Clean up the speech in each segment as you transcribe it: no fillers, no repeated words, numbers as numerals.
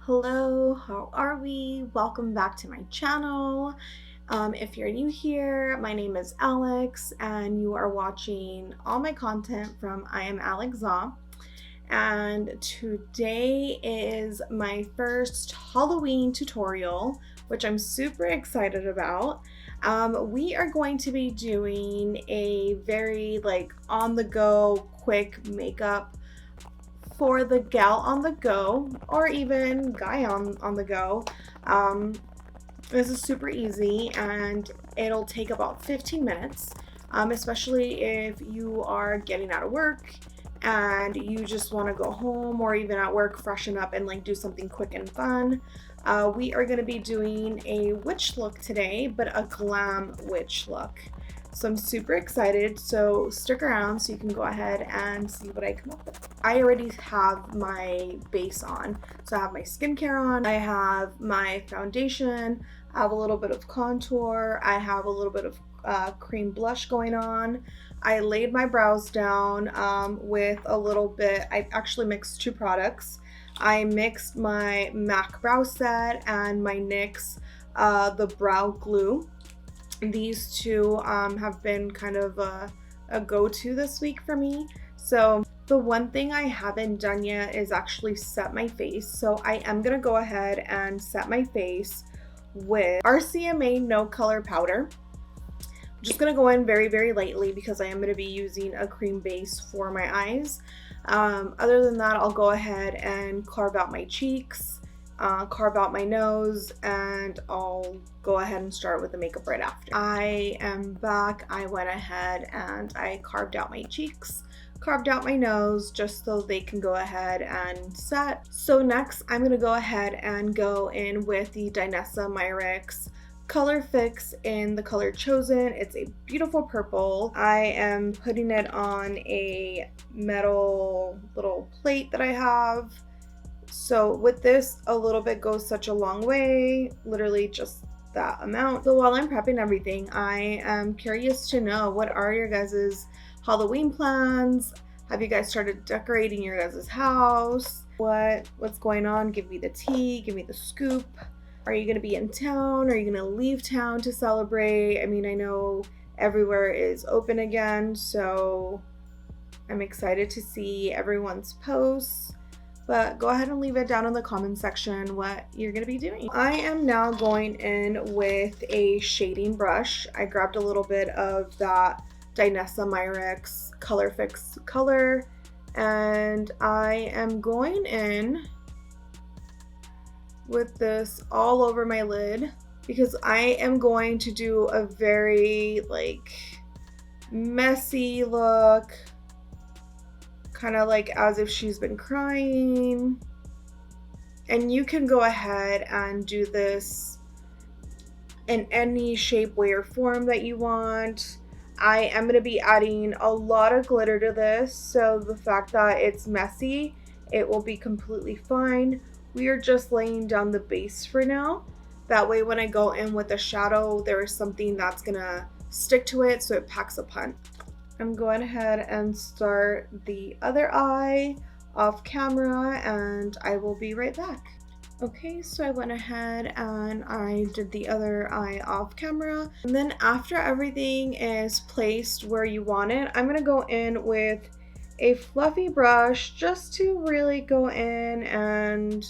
Hello, how are we? Welcome back to my channel. If you're new here, my name is Alex and you are watching all my content from I Am Alexa. And today is my first Halloween tutorial, which I'm super excited about. We are going to be doing a very on-the-go quick makeup for the gal on the go, or even guy on the go. This is super easy and it'll take about 15 minutes, especially if you are getting out of work and you just want to go home, or even at work freshen up and do something quick and fun. We are going to be doing a witch look today, but a glam witch look. So I'm super excited, so stick around so you can go ahead and see what I come up with. I already have my base on. So I have my skincare on, I have my foundation, I have a little bit of contour, I have a little bit of cream blush going on. I laid my brows down with a little bit, I actually mixed two products. I mixed my MAC brow set and my NYX the brow glue. These two have been kind of a go-to this week for me. So the one thing I haven't done yet is actually set my face. So I am gonna go ahead and set my face with RCMA No Color Powder. I'm just gonna go in very, very lightly because I am gonna be using a cream base for my eyes. Other than that, I'll go ahead and carve out my cheeks, carve out my nose, and I'll go ahead and start with the makeup right after. I am back. I went ahead and I carved out my cheeks, carved out my nose, just so they can go ahead and set. So next I'm gonna go ahead and go in with the Danessa Myricks Color Fix in the color Chosen. It's a beautiful purple. I am putting it on a metal little plate that I have. So with this, a little bit goes such a long way, literally just that amount. So while I'm prepping everything, I am curious to know, what are your guys' Halloween plans? Have you guys started decorating your guys' house? What's going on? Give me the tea, give me the scoop. Are you gonna be in town? Are you gonna leave town to celebrate? I mean, I know everywhere is open again, so I'm excited to see everyone's posts. But go ahead and leave it down in the comment section what you're gonna be doing. I am now going in with a shading brush. I grabbed a little bit of that Danessa Myricks Color Fix color, and I am going in with this all over my lid because I am going to do a very messy look, kind of as if she's been crying. And you can go ahead and do this in any shape, way, or form that you want. I am going to be adding a lot of glitter to this, so the fact that it's messy, it will be completely fine. We are just laying down the base for now. That way when I go in with the shadow, there is something that's gonna stick to it so it packs a punch. I'm going ahead and start the other eye off camera, and I will be right back. Okay, so I went ahead and I did the other eye off camera. And then after everything is placed where you want it, I'm gonna go in with a fluffy brush just to really go in and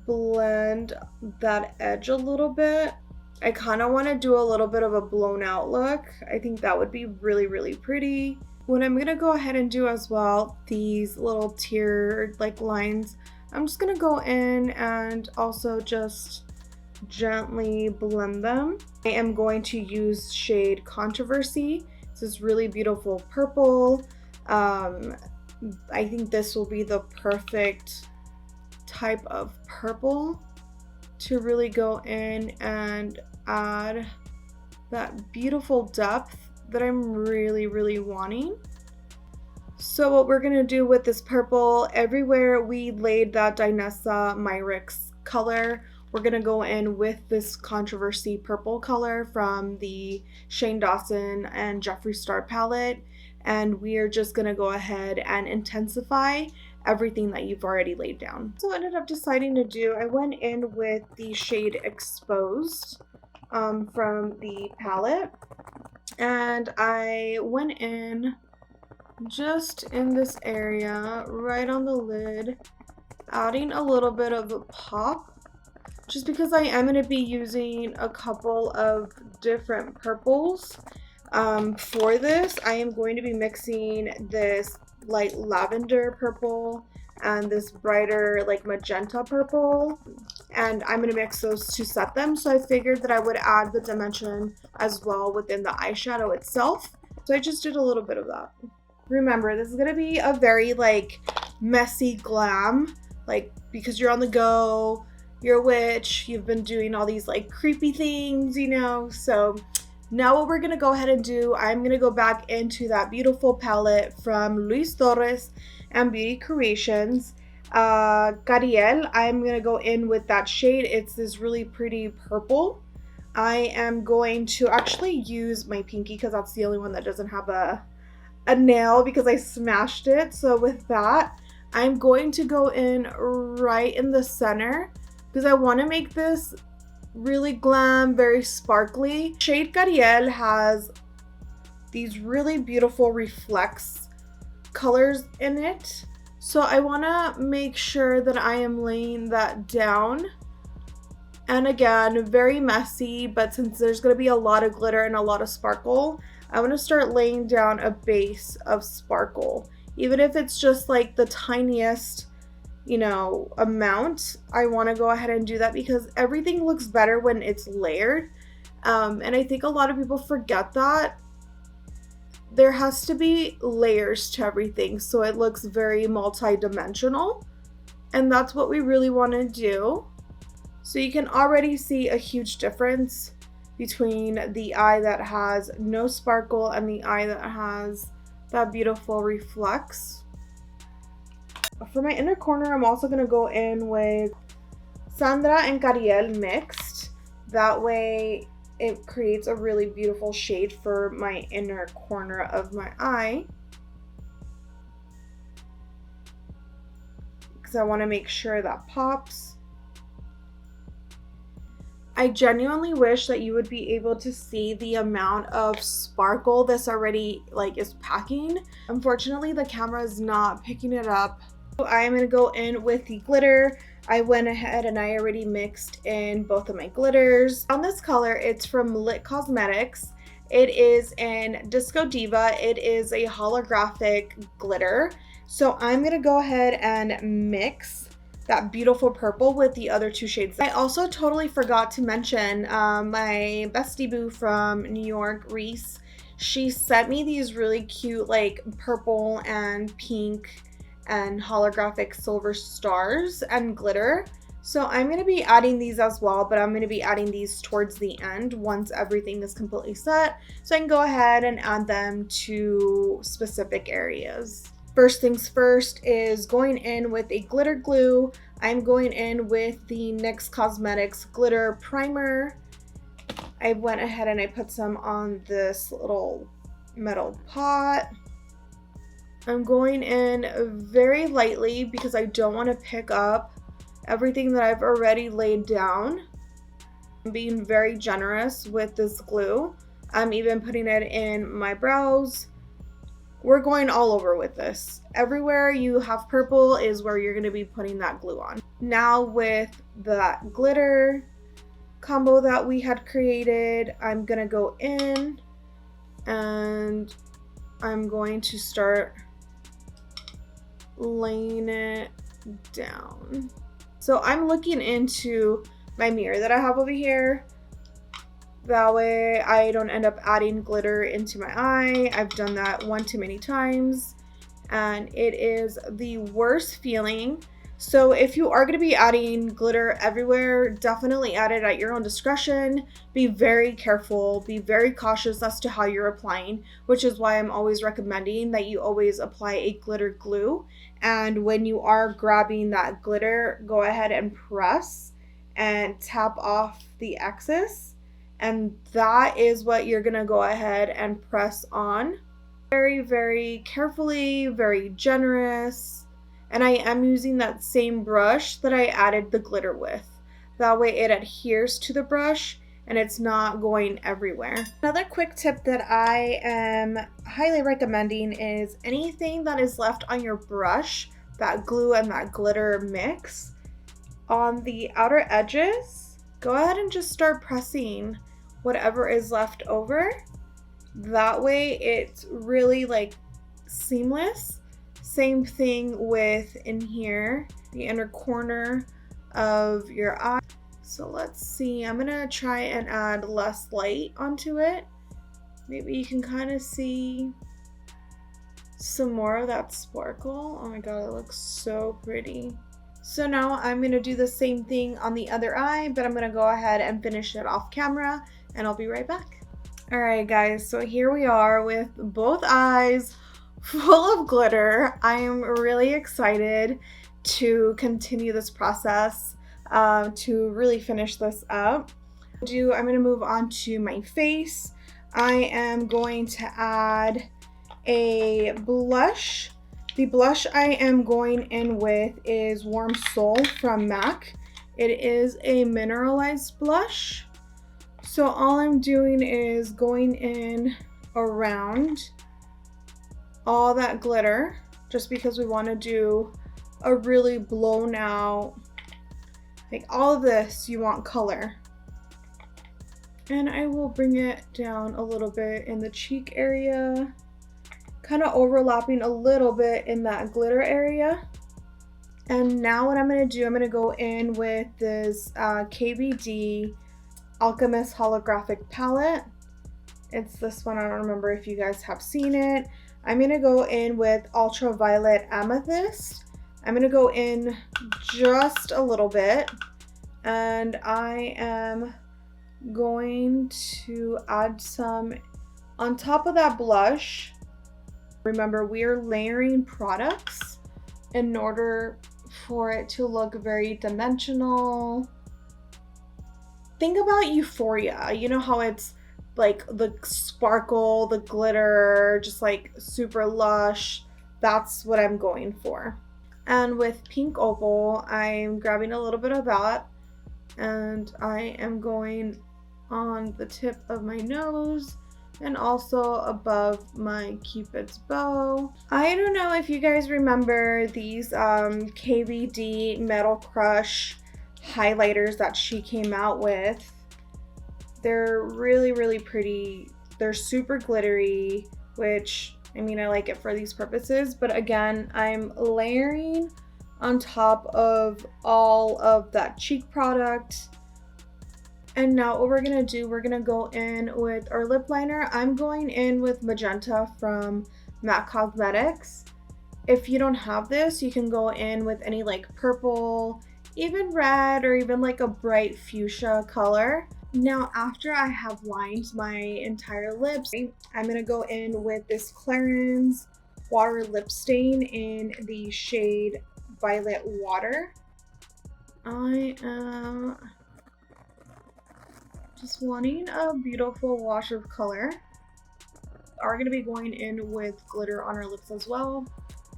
blend that edge a little bit. I kind of want to do a little bit of a blown out look. I think that would be really, really pretty. What I'm going to go ahead and do as well, these little tiered lines, I'm just going to go in and also just gently blend them. I am going to use shade Controversy. This is really beautiful purple. I think this will be the perfect type of purple to really go in and add that beautiful depth that I'm really, really wanting. So what we're gonna do with this purple, everywhere we laid that Danessa Myricks color, we're gonna go in with this Controversy purple color from the Shane Dawson and Jeffree Star palette, and we are just gonna go ahead and intensify everything that you've already laid down. So I ended up deciding to do, I went in with the shade Exposed from the palette, and I went in just in this area right on the lid, adding a little bit of a pop, just because I am going to be using a couple of different purples for this. I am going to be mixing this light lavender purple and this brighter like magenta purple, and I'm going to mix those to set them. So I figured that I would add the dimension as well within the eyeshadow itself. So I just did a little bit of that. Remember, this is going to be a very like messy glam, like because you're on the go, you're a witch, you've been doing all these like creepy things, you know. So now what we're going to go ahead and do, I'm going to go back into that beautiful palette from Luis Torres and Beauty Creations. Cariel, I'm going to go in with that shade. It's this really pretty purple. I am going to actually use my pinky because that's the only one that doesn't have a nail because I smashed it. So with that, I'm going to go in right in the center because I want to make this really glam, very sparkly. Shade Cariel has these really beautiful reflex colors in it. So I want to make sure that I am laying that down. And again, very messy, but since there's going to be a lot of glitter and a lot of sparkle, I want to start laying down a base of sparkle. Even if it's just like the tiniest, you know, amount, I want to go ahead and do that because everything looks better when it's layered. And I think a lot of people forget that there has to be layers to everything so it looks very multi-dimensional, and that's what we really want to do. So you can already see a huge difference between the eye that has no sparkle and the eye that has that beautiful reflex. For my inner corner, I'm also going to go in with Sandra and Cariel mixed. That way it creates a really beautiful shade for my inner corner of my eye, because I want to make sure that pops. I genuinely wish that you would be able to see the amount of sparkle this already like is packing. Unfortunately, the camera is not picking it up. So I'm going to go in with the glitter. I went ahead and I already mixed in both of my glitters. On this color, it's from Lit Cosmetics. It is in Disco Diva. It is a holographic glitter. So I'm going to go ahead and mix that beautiful purple with the other two shades. I also totally forgot to mention my bestie boo from New York, Reese. She sent me these really cute like purple and pink and holographic silver stars and glitter. So I'm going to be adding these as well, but I'm going to be adding these towards the end once everything is completely set, so I can go ahead and add them to specific areas. First things first is going in with a glitter glue. I'm going in with the NYX Cosmetics Glitter Primer. I went ahead and I put some on this little metal pot. I'm going in very lightly because I don't want to pick up everything that I've already laid down. I'm being very generous with this glue. I'm even putting it in my brows. We're going all over with this. Everywhere you have purple is where you're going to be putting that glue on. Now with that glitter combo that we had created, I'm going to go in and I'm going to start laying it down. So I'm looking into my mirror that I have over here. That way I don't end up adding glitter into my eye. I've done that one too many times and it is the worst feeling. So if you are going to be adding glitter everywhere, definitely add it at your own discretion. Be very careful, be very cautious as to how you're applying, which is why I'm always recommending that you always apply a glitter glue. And when you are grabbing that glitter, go ahead and press and tap off the excess. And that is what you're gonna go ahead and press on. Very, very carefully, very generous, And I am using that same brush that I added the glitter with. That way it adheres to the brush and it's not going everywhere. Another quick tip that I am highly recommending is anything that is left on your brush, that glue and that glitter mix, on the outer edges, go ahead and just start pressing whatever is left over. That way it's really like seamless. Same thing with in here, the inner corner of your eye. So let's see, I'm gonna try and add less light onto it. Maybe you can kind of see some more of that sparkle. Oh my god, it looks so pretty. So now I'm gonna do the same thing on the other eye, but I'm gonna go ahead and finish it off camera and I'll be right back. All right guys, so here we are with both eyes full of glitter. I am really excited to continue this process, to really finish this up. I'm going to move on to my face. I am going to add a blush. The blush I am going in with is Warm Soul from MAC. It is a mineralized blush. So all I'm doing is going in around all that glitter, just because we want to do a really blown out, like all of this you want color. And I will bring it down a little bit in the cheek area, kind of overlapping a little bit in that glitter area. And now what I'm going to do, I'm going to go in with this KBD Alchemist holographic palette. It's this one. I don't remember if you guys have seen it. I'm going to go in with Ultraviolet Amethyst. I'm going to go in just a little bit, and I am going to add some on top of that blush. Remember, we are layering products in order for it to look very dimensional. Think about Euphoria. You know how it's like the sparkle, the glitter, just like super lush. That's what I'm going for. And with Pink Opal, I'm grabbing a little bit of that, and I am going on the tip of my nose and also above my Cupid's bow. I don't know if you guys remember these KVD Metal Crush highlighters that she came out with. They're really, really pretty. They're super glittery, which, I mean, I like it for these purposes. But again, I'm layering on top of all of that cheek product. And now what we're gonna do, we're gonna go in with our lip liner. I'm going in with Magenta from MAC Cosmetics. If you don't have this, you can go in with any like purple, even red, or even like a bright fuchsia color. Now, after I have lined my entire lips, I'm gonna go in with this Clarins Water Lip Stain in the shade Violet Water. I am just wanting a beautiful wash of color. Are gonna be going in with glitter on our lips as well.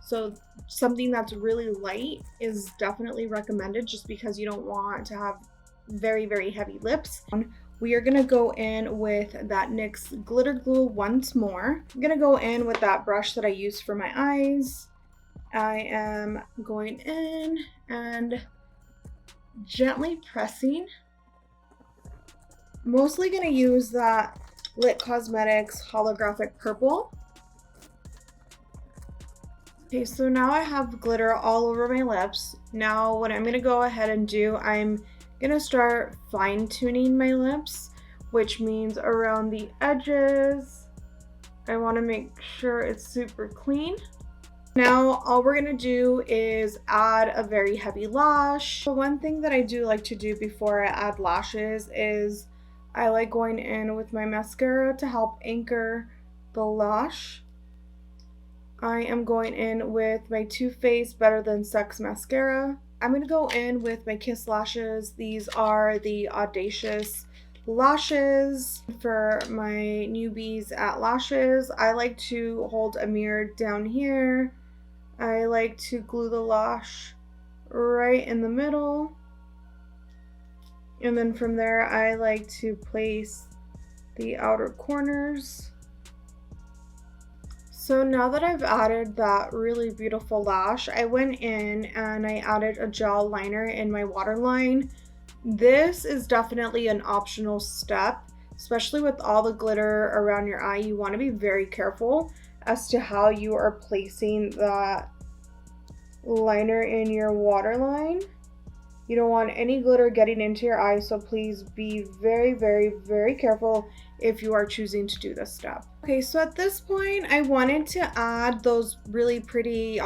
So something that's really light is definitely recommended, just because you don't want to have very, very heavy lips. We are gonna go in with that NYX glitter glue once more. I'm gonna go in with that brush that I used for my eyes. I am going in and gently pressing. Mostly gonna use that Lit Cosmetics holographic purple. Okay, so now I have glitter all over my lips. Now what I'm gonna go ahead and do, I'm gonna start fine tuning my lips, which means around the edges, I wanna make sure it's super clean. Now all we're gonna do is add a very heavy lash. So one thing that I do like to do before I add lashes is I like going in with my mascara to help anchor the lash. I am going in with my Too Faced Better Than Sex mascara. I'm going to go in with my Kiss lashes. These are the Audacious lashes. For my newbies at lashes, I like to hold a mirror down here I like to glue the lash right in the middle. And then from there, I like to place the outer corners. So now that I've added that really beautiful lash, I went in and I added a gel liner in my waterline. This is definitely an optional step, especially with all the glitter around your eye. You want to be very careful as to how you are placing that liner in your waterline. You don't want any glitter getting into your eye, so please be very, very, very careful if you are choosing to do this step. Okay, so at this point, I wanted to add those really pretty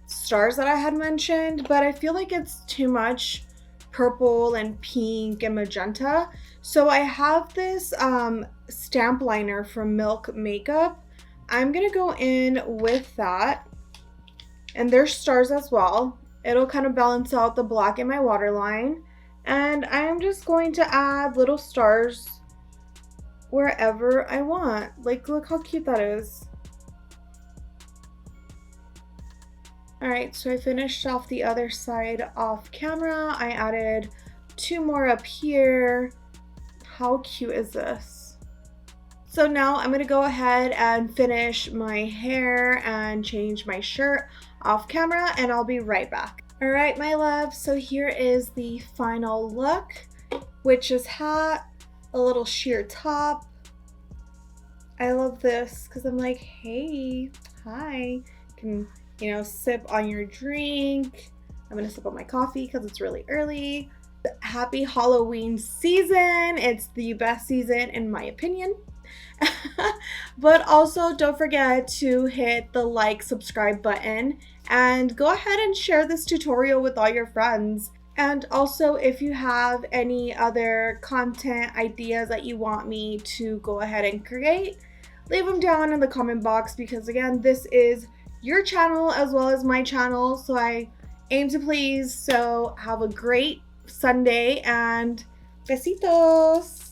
stars that I had mentioned, but I feel like it's too much purple and pink and magenta. So I have this stamp liner from Milk Makeup. I'm gonna go in with that, and there's stars as well. It'll kind of balance out the black in my waterline. And I'm just going to add little stars wherever I want. Like, look how cute that is. Alright, so I finished off the other side off camera. I added 2 more up here. How cute is this? So now I'm gonna go ahead and finish my hair and change my shirt off camera, and I'll be right back. All right, my love, so here is the final look, which is hat, a little sheer top. I love this because I'm like, hey, hi, you can, sip on your drink. I'm gonna sip on my coffee because it's really early. Happy Halloween season. It's the best season in my opinion. But also don't forget to hit the like, subscribe button, and go ahead and share this tutorial with all your friends. And also, if you have any other content ideas that you want me to go ahead and create, leave them down in the comment box, because again, this is your channel as well as my channel, so I aim to please. So have a great Sunday and besitos.